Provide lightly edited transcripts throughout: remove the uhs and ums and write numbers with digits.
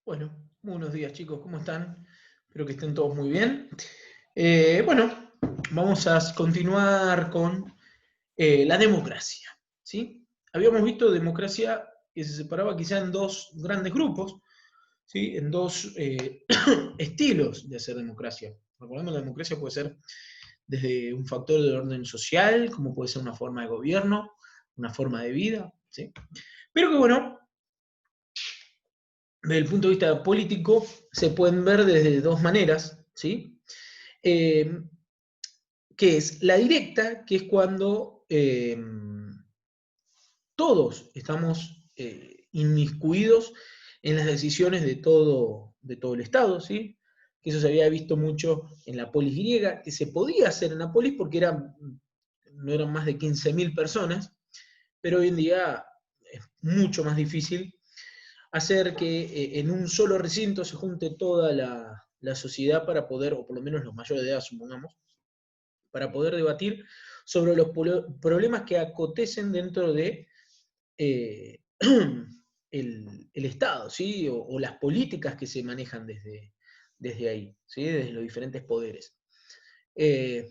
Bueno, buenos días chicos, ¿cómo están? Espero que estén todos muy bien. Bueno, vamos a continuar con la democracia, ¿sí? Habíamos visto democracia que se separaba quizá en dos grandes grupos, ¿sí? En dos estilos de hacer democracia. Recordemos que la democracia puede ser desde un factor de orden social, como puede ser una forma de gobierno, una forma de vida, ¿sí? Pero que bueno, desde el punto de vista político, se pueden ver desde dos maneras, ¿sí? Eh, que es la directa, que es cuando todos estamos inmiscuidos en las decisiones de todo el Estado, ¿sí? Que eso se había visto mucho en la polis griega, que se podía hacer en la polis porque no eran más de 15.000 personas, pero hoy en día es mucho más difícil hacer que en un solo recinto se junte toda la sociedad para poder, o por lo menos los mayores de edad, supongamos, para poder debatir sobre los problemas que acontecen dentro de eh, el Estado, ¿sí? O las políticas que se manejan desde ahí, ¿sí? Desde los diferentes poderes. Eh,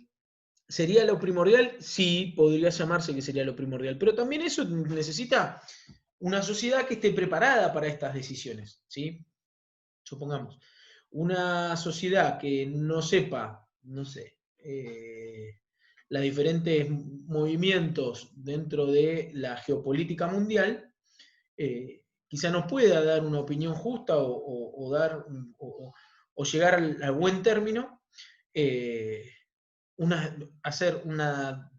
¿Sería lo primordial? Sí, podría llamarse que sería lo primordial, pero también eso necesita una sociedad que esté preparada para estas decisiones, ¿sí? Supongamos, una sociedad que no sepa, no sé, los diferentes movimientos dentro de la geopolítica mundial, quizá nos pueda dar una opinión justa o llegar al buen término, eh, hacer una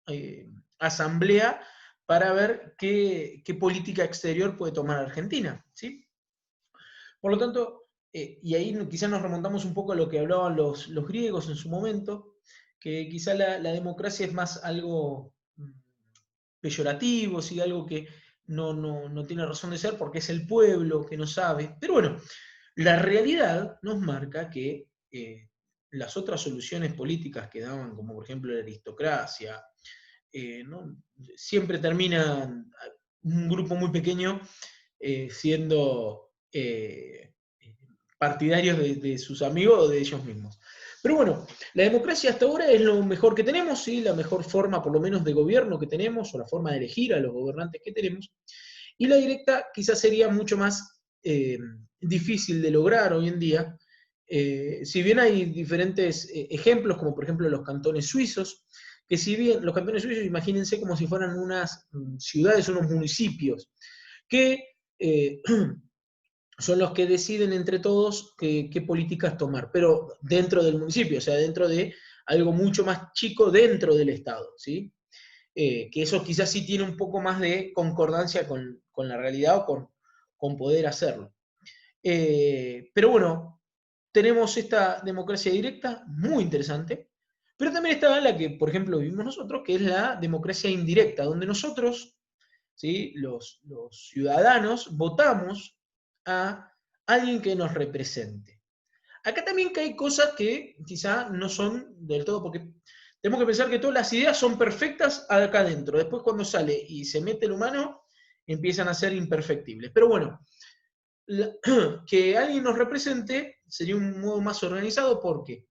eh, asamblea para ver qué política exterior puede tomar Argentina, ¿sí? Por lo tanto, y ahí quizás nos remontamos un poco a lo que hablaban los griegos en su momento, que quizá la democracia es más algo peyorativo, ¿sí? Algo que no tiene razón de ser porque es el pueblo que no sabe. Pero bueno, la realidad nos marca que las otras soluciones políticas que daban, como por ejemplo la aristocracia, ¿no? Siempre termina un grupo muy pequeño siendo partidarios de sus amigos o de ellos mismos. Pero bueno, la democracia hasta ahora es lo mejor que tenemos, ¿sí? La mejor forma por lo menos de gobierno que tenemos, o la forma de elegir a los gobernantes que tenemos. Y la directa quizás sería mucho más difícil de lograr hoy en día, si bien hay diferentes ejemplos, como por ejemplo los cantones suizos, que si bien los cantones suizos, imagínense como si fueran unas ciudades, unos municipios, que son los que deciden entre todos qué políticas tomar, pero dentro del municipio, o sea, dentro de algo mucho más chico dentro del Estado, ¿sí? Que eso quizás sí tiene un poco más de concordancia con la realidad o con poder hacerlo. Pero bueno, tenemos esta democracia directa muy interesante, pero también está la que, por ejemplo, vivimos nosotros, que es la democracia indirecta, donde nosotros, ¿sí? Los ciudadanos, votamos a alguien que nos represente. Acá también que hay cosas que quizá no son del todo, porque tenemos que pensar que todas las ideas son perfectas acá adentro. Después cuando sale y se mete el humano, empiezan a ser imperfectibles. Pero bueno, que alguien nos represente sería un modo más organizado porque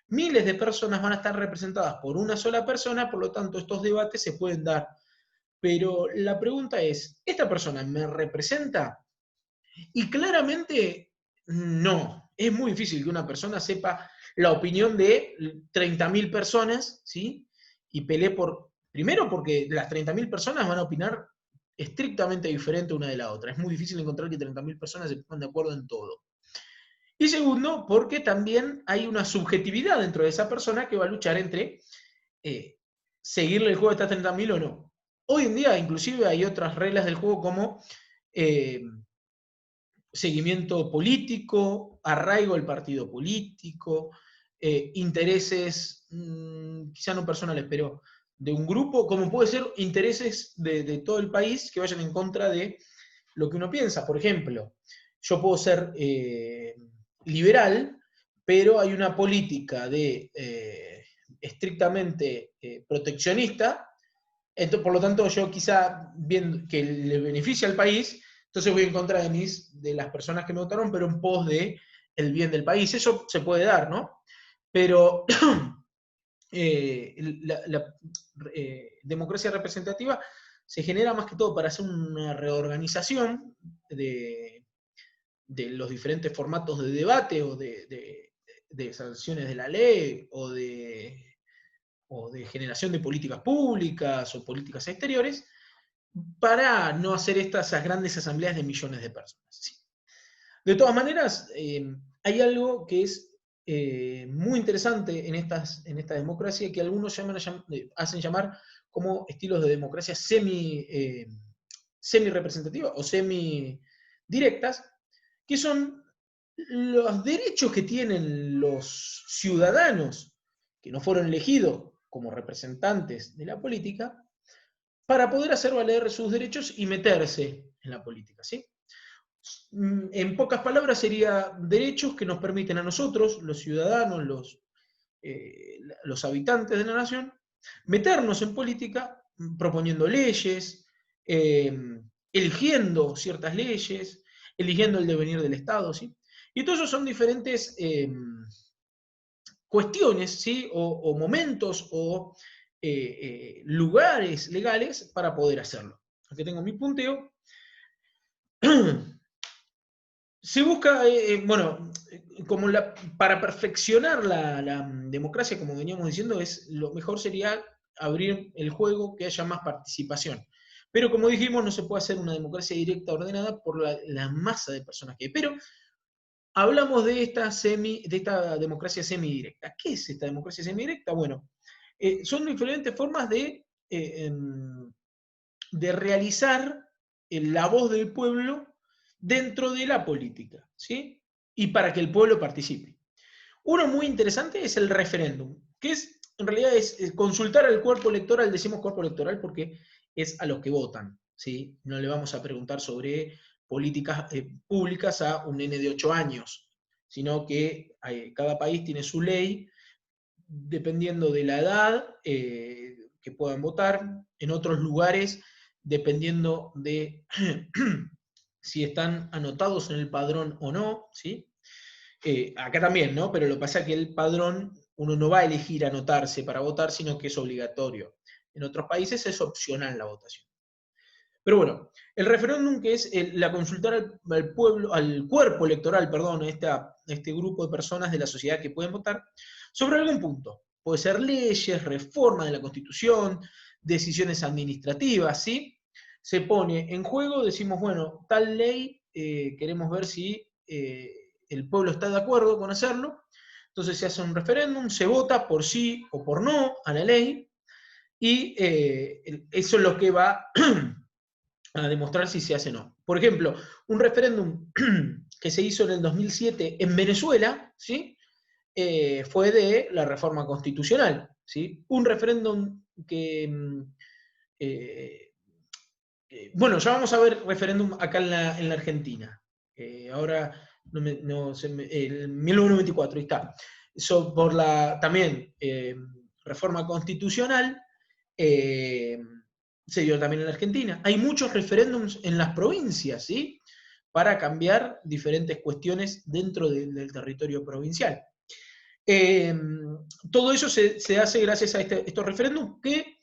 miles de personas van a estar representadas por una sola persona, por lo tanto estos debates se pueden dar. Pero la pregunta es, ¿esta persona me representa? Y claramente no. Es muy difícil que una persona sepa la opinión de 30.000 personas, ¿sí? Y pelee por... Primero porque las 30.000 personas van a opinar estrictamente diferente una de la otra. Es muy difícil encontrar que 30.000 personas se pongan de acuerdo en todo. Y segundo, porque también hay una subjetividad dentro de esa persona que va a luchar entre eh, seguirle el juego a estas 30.000 o no. Hoy en día, inclusive, hay otras reglas del juego como eh, seguimiento político, arraigo al partido político, intereses, quizá no personales, pero de un grupo, como puede ser intereses de todo el país que vayan en contra de lo que uno piensa. Por ejemplo, yo puedo ser liberal, pero hay una política de estrictamente proteccionista, entonces, por lo tanto yo quizá viendo que le beneficia al país, entonces voy en contra de las personas que me votaron, pero en pos de el bien del país. Eso se puede dar, ¿no? Pero la democracia representativa se genera más que todo para hacer una reorganización de los diferentes formatos de debate o de sanciones de la ley o de generación de políticas públicas o políticas exteriores, para no hacer esas grandes asambleas de millones de personas. ¿Sí? De todas maneras, hay algo que es muy interesante en esta democracia que algunos hacen llamar como estilos de democracia semi-representativa o semi-directas, que son los derechos que tienen los ciudadanos que no fueron elegidos como representantes de la política para poder hacer valer sus derechos y meterse en la política, ¿sí? En pocas palabras, sería derechos que nos permiten a nosotros, los ciudadanos, los habitantes de la nación, meternos en política proponiendo leyes, eligiendo ciertas leyes, eligiendo el devenir del Estado, ¿sí? Y todo eso son diferentes cuestiones, ¿sí? O momentos o lugares legales para poder hacerlo. Aquí tengo mi punteo. Se busca, bueno, para perfeccionar la democracia, como veníamos diciendo, lo mejor sería abrir el juego, que haya más participación. Pero como dijimos, no se puede hacer una democracia directa ordenada por la masa de personas que hay. Pero hablamos de esta democracia semidirecta. ¿Qué es esta democracia semidirecta? Bueno, son diferentes formas de realizar la voz del pueblo dentro de la política, ¿sí? Y para que el pueblo participe. Uno muy interesante es el referéndum, que en realidad es consultar al cuerpo electoral, decimos cuerpo electoral porque es a los que votan, ¿sí? No le vamos a preguntar sobre políticas públicas a un nene de 8 años, sino que cada país tiene su ley dependiendo de la edad que puedan votar. En otros lugares, dependiendo de si están anotados en el padrón o no, ¿sí? Acá también, ¿no? Pero lo que pasa es que el padrón, uno no va a elegir anotarse para votar, sino que es obligatorio. En otros países es opcional la votación. Pero bueno, el referéndum, que es la consultar al pueblo, al cuerpo electoral, perdón, a este grupo de personas de la sociedad que pueden votar, sobre algún punto. Puede ser leyes, reforma de la Constitución, decisiones administrativas, ¿sí? Se pone en juego, decimos, bueno, tal ley, queremos ver si el pueblo está de acuerdo con hacerlo. Entonces se hace un referéndum, se vota por sí o por no a la ley, y eso es lo que va a demostrar si se hace o no. Por ejemplo, un referéndum que se hizo en el 2007 en Venezuela, ¿sí? Fue de la reforma constitucional, ¿sí? Un referéndum que... bueno, ya vamos a ver referéndum acá en la Argentina. Ahora, el 1994, ahí está. Eso por también reforma constitucional, se dio también en la Argentina. Hay muchos referéndums en las provincias, ¿sí? Para cambiar diferentes cuestiones dentro del territorio provincial. Todo eso se hace gracias a estos referéndums que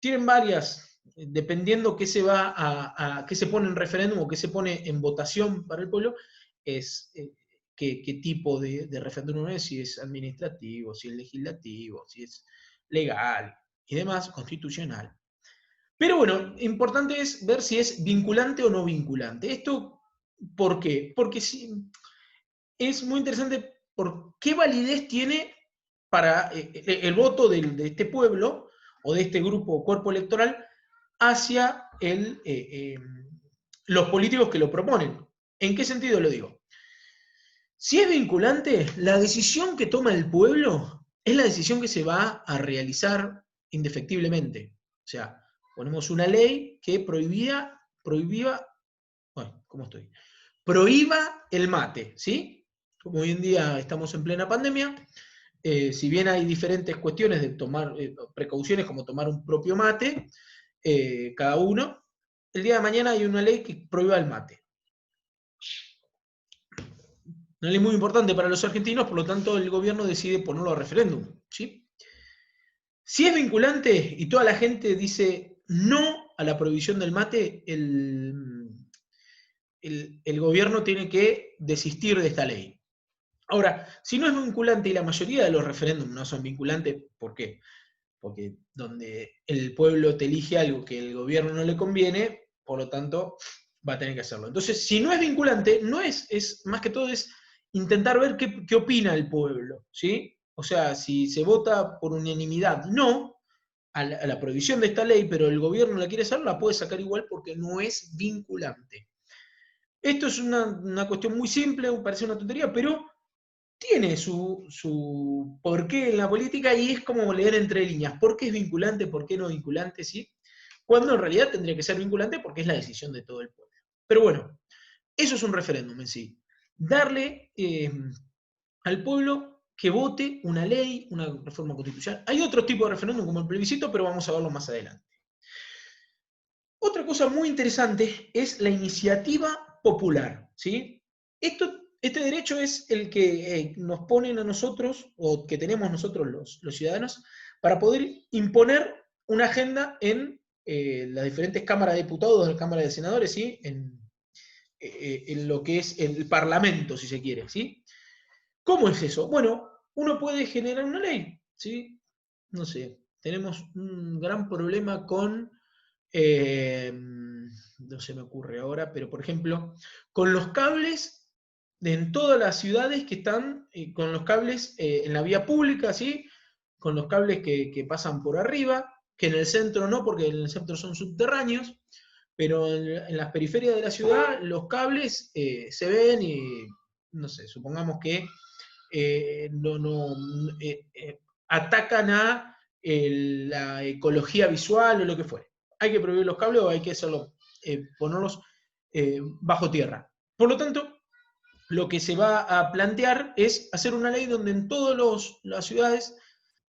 tienen varias, dependiendo qué qué se pone en referéndum o qué se pone en votación para el pueblo, es qué tipo de referéndum es, si es administrativo, si es legislativo, si es legal y demás, constitucional. Pero bueno, importante es ver si es vinculante o no vinculante. ¿Esto por qué? Porque es muy interesante por qué validez tiene para el voto de este pueblo o de este grupo o cuerpo electoral hacia los políticos que lo proponen. ¿En qué sentido lo digo? Si es vinculante, la decisión que toma el pueblo es la decisión que se va a realizar indefectiblemente. O sea, ponemos una ley que prohibía, ¿cómo estoy? Prohíba el mate, ¿sí? Como hoy en día estamos en plena pandemia, si bien hay diferentes cuestiones de tomar precauciones como tomar un propio mate, cada uno, el día de mañana hay una ley que prohíba el mate. Una ley muy importante para los argentinos, por lo tanto el gobierno decide ponerlo a referéndum, ¿sí? Si es vinculante y toda la gente dice no a la prohibición del mate, el gobierno tiene que desistir de esta ley. Ahora, si no es vinculante y la mayoría de los referéndums no son vinculantes, ¿por qué? Porque donde el pueblo te elige algo que el gobierno no le conviene, por lo tanto, va a tener que hacerlo. Entonces, si no es vinculante, no es más que todo es intentar ver qué opina el pueblo, ¿sí? O sea, si se vota por unanimidad no a la prohibición de esta ley, pero el gobierno la quiere hacer, la puede sacar igual porque no es vinculante. Esto es una cuestión muy simple, parece una tontería, pero tiene su porqué en la política y es como leer entre líneas. ¿Por qué es vinculante? ¿Por qué no vinculante? ¿Sí? Cuando en realidad tendría que ser vinculante porque es la decisión de todo el pueblo. Pero bueno, eso es un referéndum en sí. Darle al pueblo que vote una ley, una reforma constitucional. Hay otro tipo de referéndum como el plebiscito, pero vamos a verlo más adelante. Otra cosa muy interesante es la iniciativa popular, ¿sí? Este derecho es el que nos ponen a nosotros, o que tenemos nosotros los ciudadanos, para poder imponer una agenda en las diferentes cámaras de diputados, las cámaras de senadores, ¿sí? En lo que es el parlamento, si se quiere, ¿sí? ¿Cómo es eso? Bueno, uno puede generar una ley, ¿sí? No sé, tenemos un gran problema con no se me ocurre ahora, pero por ejemplo, con los cables en todas las ciudades que están, con los cables en la vía pública, ¿sí? Con los cables que pasan por arriba, que en el centro no, porque en el centro son subterráneos, pero en las periferias de la ciudad los cables se ven y, no sé, supongamos que no atacan a la ecología visual o lo que fuere. Hay que prohibir los cables o hay que hacerlo, ponerlos bajo tierra. Por lo tanto, lo que se va a plantear es hacer una ley donde en todas las ciudades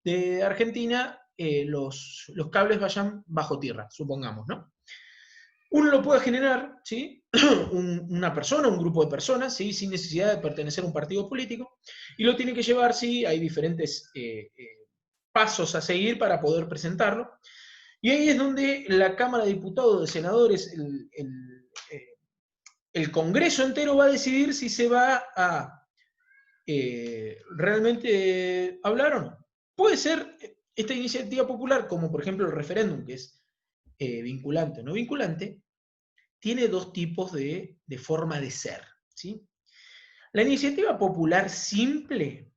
de Argentina los cables vayan bajo tierra, supongamos, ¿no? Uno lo puede generar, ¿sí? Una persona, un grupo de personas, ¿sí? Sin necesidad de pertenecer a un partido político, y lo tiene que llevar, sí, hay diferentes pasos a seguir para poder presentarlo, y ahí es donde la Cámara de Diputados, de Senadores, el Congreso entero va a decidir si se va a realmente hablar o no. Puede ser esta iniciativa popular, como por ejemplo el referéndum, que es vinculante o no vinculante, tiene dos tipos de forma de ser, ¿sí? La iniciativa popular simple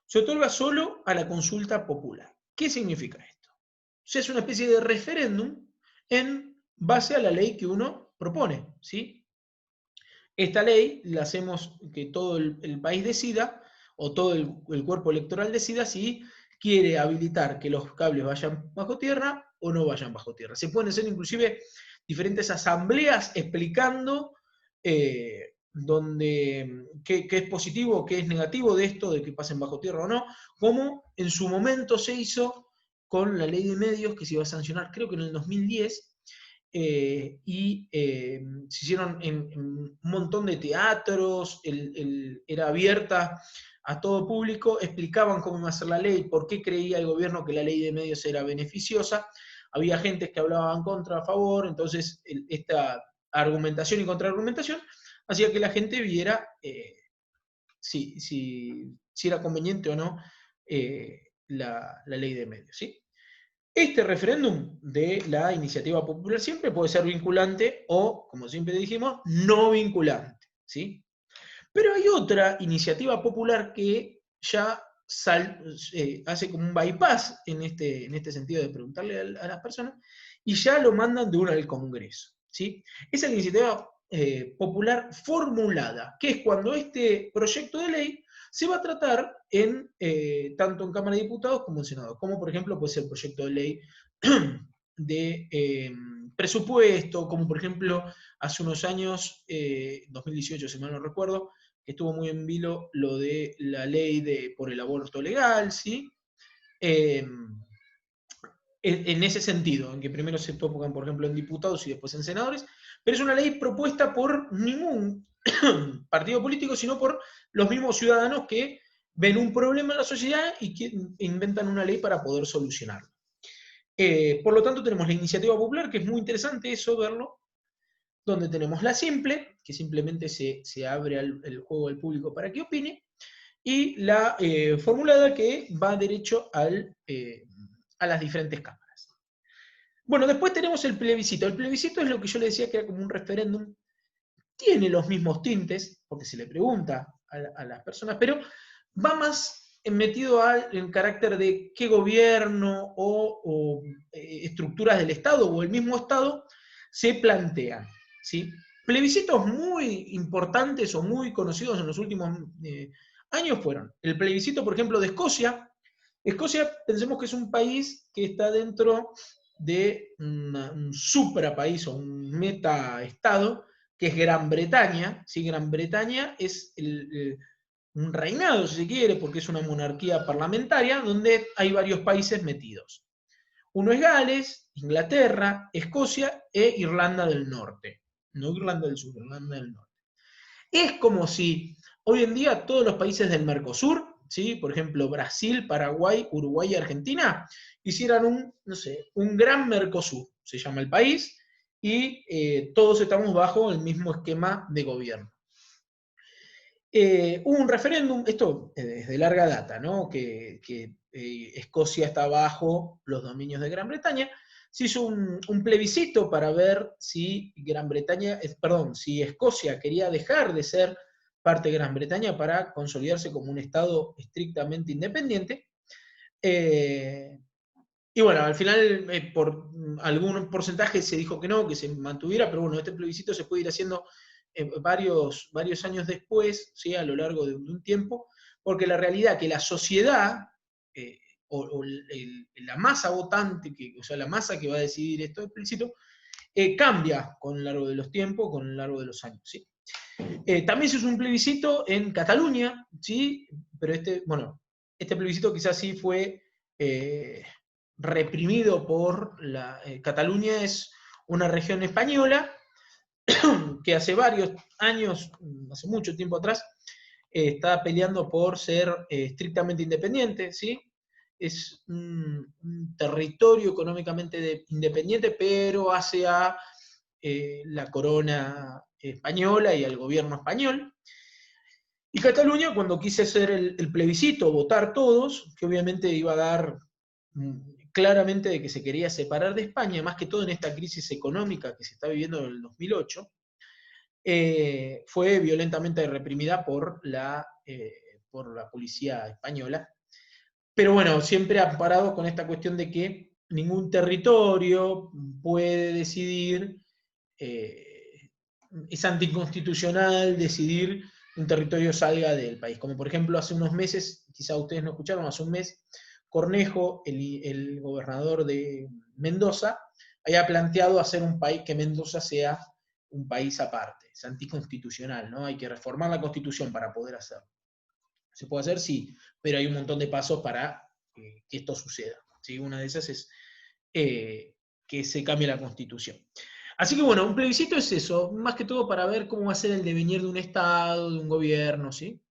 se otorga solo a la consulta popular. ¿Qué significa esto? O sea, es una especie de referéndum en base a la ley que uno propone, ¿sí? Esta ley la hacemos que todo el país decida, o todo el cuerpo electoral decida si quiere habilitar que los cables vayan bajo tierra o no vayan bajo tierra. Se pueden hacer inclusive diferentes asambleas explicando qué es positivo, qué es negativo de esto, de que pasen bajo tierra o no, como en su momento se hizo con la ley de medios que se iba a sancionar, creo que en el 2010, se hicieron en un montón de teatros, era abierta a todo público, explicaban cómo iba a ser la ley, por qué creía el gobierno que la ley de medios era beneficiosa, había gente que hablaba en contra, a favor, entonces esta argumentación y contraargumentación hacía que la gente viera si era conveniente o no la ley de medios, ¿sí? Este referéndum de la iniciativa popular siempre puede ser vinculante o, como siempre dijimos, no vinculante, ¿sí? Pero hay otra iniciativa popular que ya hace como un bypass en este sentido de preguntarle a las personas y ya lo mandan de una al Congreso, ¿sí? Esa es la iniciativa popular formulada, que es cuando este proyecto de ley se va a tratar tanto en Cámara de Diputados como en Senado, como por ejemplo puede ser el proyecto de ley de presupuesto, como por ejemplo hace unos años, 2018 si mal no recuerdo, que estuvo muy en vilo lo de la ley por el aborto legal, ¿sí? Eh, en ese sentido, en que primero se tocan, por ejemplo, en diputados y después en senadores, pero es una ley propuesta por ningún partido político, sino por los mismos ciudadanos que ven un problema en la sociedad y que inventan una ley para poder solucionarlo. Por lo tanto, tenemos la iniciativa popular, que es muy interesante eso, verlo, donde tenemos la simple, que simplemente se abre el juego al público para que opine, y la formulada, que va derecho a las diferentes cámaras. Bueno, después tenemos el plebiscito. El plebiscito es lo que yo le decía que era como un referéndum. Tiene los mismos tintes, porque se le pregunta a las personas, pero va más metido en carácter de qué gobierno o estructuras del Estado o el mismo Estado se plantean, ¿sí? Plebiscitos muy importantes o muy conocidos en los últimos años fueron el plebiscito, por ejemplo, de Escocia. Escocia, pensemos que es un país que está dentro de un suprapaís o un meta-estado, que es Gran Bretaña. ¿Sí? Gran Bretaña es un reinado, si se quiere, porque es una monarquía parlamentaria, donde hay varios países metidos. Uno es Gales, Inglaterra, Escocia e Irlanda del Norte. No Irlanda del Sur, Irlanda del Norte. Es como si hoy en día todos los países del Mercosur, ¿sí? Por ejemplo, Brasil, Paraguay, Uruguay y Argentina, hicieran un gran Mercosur, se llama el país, y todos estamos bajo el mismo esquema de gobierno. Hubo un referéndum, esto es de larga data, ¿no? que Escocia está bajo los dominios de Gran Bretaña. Se hizo un plebiscito para ver si si Escocia quería dejar de ser parte de Gran Bretaña para consolidarse como un Estado estrictamente independiente. Y bueno, al final, por algún porcentaje se dijo que no, que se mantuviera, pero bueno, este plebiscito se puede ir haciendo varios años después, ¿sí? A lo largo de un tiempo, porque la realidad es que la sociedad, o la masa votante, o sea, la masa que va a decidir esto del plebiscito, cambia con el largo de los tiempos, con el largo de los años, ¿sí? También se hizo un plebiscito en Cataluña, ¿sí? Pero este plebiscito quizás sí fue reprimido por Cataluña es una región española que hace varios años, hace mucho tiempo atrás, está peleando por ser estrictamente independiente, ¿sí? Es un territorio económicamente independiente, pero hace a la corona española y al gobierno español. Y Cataluña, cuando quise hacer el plebiscito, votar todos, que obviamente iba a dar claramente de que se quería separar de España, más que todo en esta crisis económica que se está viviendo en el 2008, fue violentamente reprimida por la policía española. Pero bueno, siempre amparado con esta cuestión de que ningún territorio puede decidir, es anticonstitucional decidir un territorio salga del país. Como por ejemplo hace unos meses, quizá ustedes no escucharon, hace un mes, Cornejo, el gobernador de Mendoza, había planteado hacer un país, que Mendoza sea un país aparte. Es anticonstitucional, ¿no? Hay que reformar la Constitución para poder hacerlo. ¿Se puede hacer? Sí, pero hay un montón de pasos para que esto suceda. ¿Sí? Una de esas es que se cambie la Constitución. Así que bueno, un plebiscito es eso, más que todo para ver cómo va a ser el devenir de un Estado, de un gobierno, ¿sí?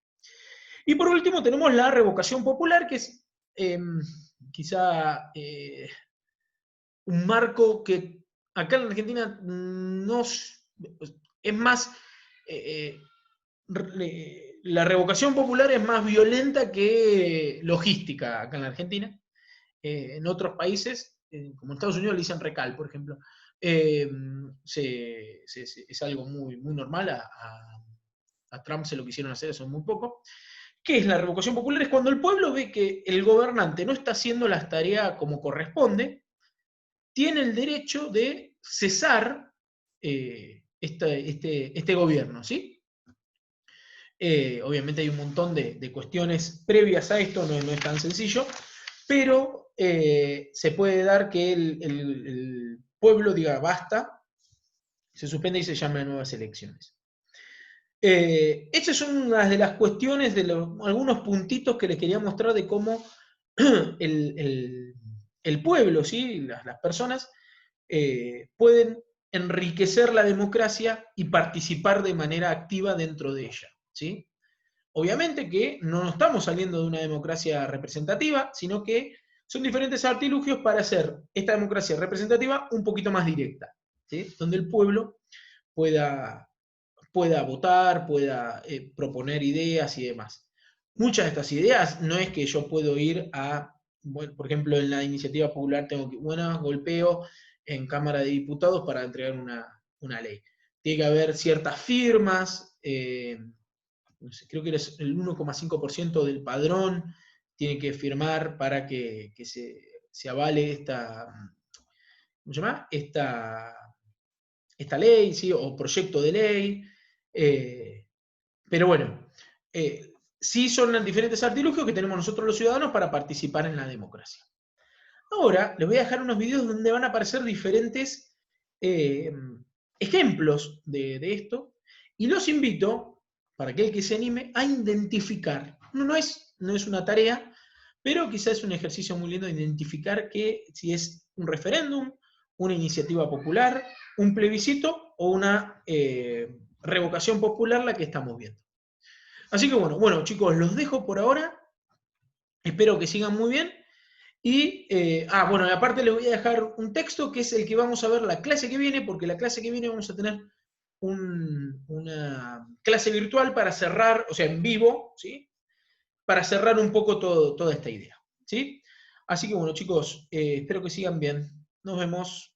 Y por último tenemos la revocación popular, que es quizá un marco que acá en Argentina no es más, la revocación popular es más violenta que logística acá en la Argentina. En otros países, como en Estados Unidos le dicen recal, por ejemplo, es algo muy, muy normal. A Trump se lo quisieron hacer hace muy poco. ¿Qué es la revocación popular? Es cuando el pueblo ve que el gobernante no está haciendo las tareas como corresponde, tiene el derecho de cesar este gobierno, ¿sí? Obviamente hay un montón de cuestiones previas a esto, no es tan sencillo, pero se puede dar que el pueblo diga basta, se suspende y se llama a nuevas elecciones. Estas son una de las cuestiones, algunos puntitos que les quería mostrar de cómo el el pueblo, ¿sí? Las personas, pueden enriquecer la democracia y participar de manera activa dentro de ella, ¿sí? Obviamente que no estamos saliendo de una democracia representativa, sino que son diferentes artilugios para hacer esta democracia representativa un poquito más directa, ¿sí? Donde el pueblo pueda, pueda votar, pueda proponer ideas y demás. Muchas de estas ideas no es que yo puedo ir a, bueno, por ejemplo, en la iniciativa popular tengo que, bueno, golpeo en Cámara de Diputados para entregar una ley. Tiene que haber ciertas firmas, no sé, creo que es el 1,5% del padrón tiene que firmar para que se avale esta, ¿cómo se llama? Esta ley, ¿sí? O proyecto de ley. Eh, pero bueno, sí son diferentes artilugios que tenemos nosotros los ciudadanos para participar en la democracia. Ahora les voy a dejar unos videos donde van a aparecer diferentes eh, ejemplos de esto y los invito, para aquel que se anime, a identificar. No es una tarea, pero quizás es un ejercicio muy lindo de identificar que si es un referéndum, una iniciativa popular, un plebiscito o una revocación popular la que estamos viendo. Así que bueno, chicos, los dejo por ahora. Espero que sigan muy bien. Y, bueno, aparte les voy a dejar un texto que es el que vamos a ver la clase que viene, porque la clase que viene vamos a tener una clase virtual para cerrar, o sea, en vivo, ¿sí? Para cerrar un poco toda esta idea, ¿sí? Así que bueno, chicos, espero que sigan bien. Nos vemos.